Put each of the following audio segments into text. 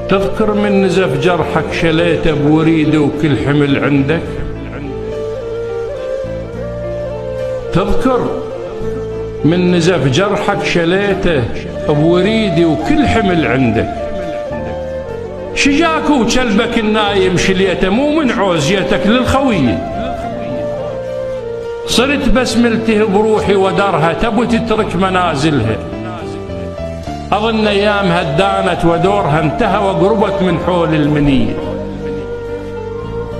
تذكر من نزف جرحك شليته بوريده وكل حمل عندك؟ تذكر من نزف جرحك شليته بوريدي وكل حمل عندك؟ شجاك وكلبك النايم شليته مو من عوزيتك للخوية. صرت بس ملتهب بروحي ودرها تبو تترك منازلها. أظن أيامها دانت ودورها انتهى وقربت من حول المنية.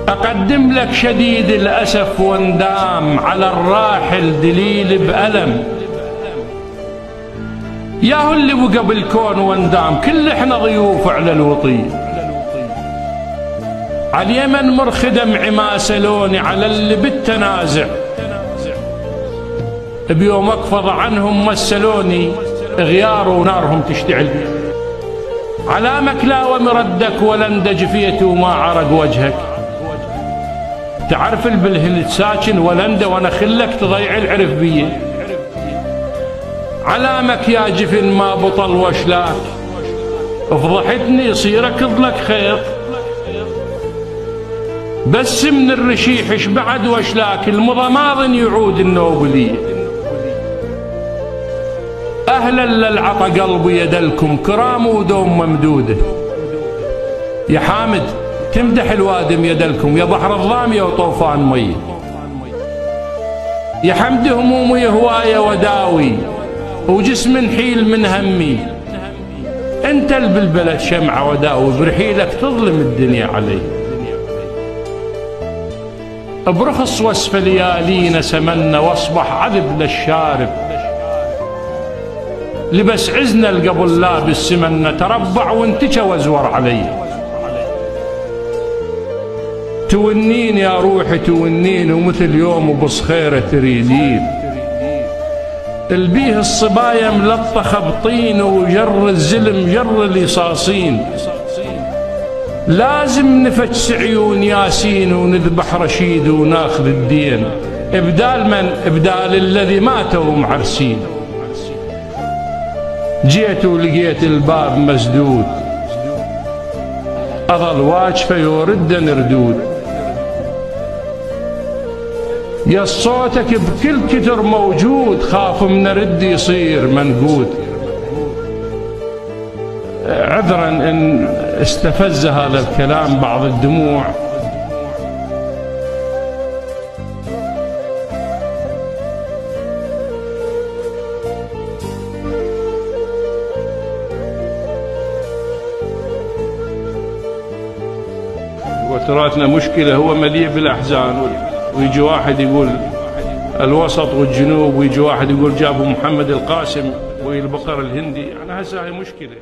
أقدم لك شديد الأسف واندام على الراحل دليل بألم. ياهو اللي بقى بالكون واندام كل احنا ضيوف على الوطية. على اليمن مرخدم عماسلوني على اللي بالتنازع. بيوم اقفض عنهم مسلوني غيار ونارهم تشتعل. على مكلاوة مردك ولن دجفيت وما عرق وجهك. تعرف البلهل ساكن ولنده وانا خلك تضيع العرف بيه. علامك يا جفن ما بطل وشلاك فضحتني يصير اكض لك خيط. بس من الرشيح اش بعد وشلاك المضماضن يعود النوبليه. اهلا للعطا قلبي يدلكم كرام ودوم ممدوده. يا حامد تمدح الوادم يدلكم يا بحر الظام يا طوفان مي. يا حمد همومي هوايه وداوي وجسم نحيل من همي. انت البلبلة شمعة وداوي برحيلك تظلم الدنيا علي. برخص وصف ليالينا سمنا واصبح عذب للشارب. لبس عزنا القبل لابس سمنا تربع وانتجى وازور علي. تونين يا روحي تونين ومثل يوم وبصخيره تريدين. البيه الصبايا ملطخه بطين وجر الزلم جر اليصاصين. لازم نفتش عيون ياسين ونذبح رشيد وناخذ الدين. ابدال من؟ ابدال الذي ماتوا معرسين. جيت ولقيت الباب مسدود اظل واجفه يوردن ردود. يا صوتك بكل كتر موجود خاف من رد يصير منقود. عذرا ان استفز هذا الكلام بعض الدموع. وتراتنا مشكلة هو مليء بالأحزان. ويجي واحد يقول الوسط والجنوب ويجي واحد يقول جابوا محمد القاسم والبقر الهندي. أنا هسه هاي مشكلة.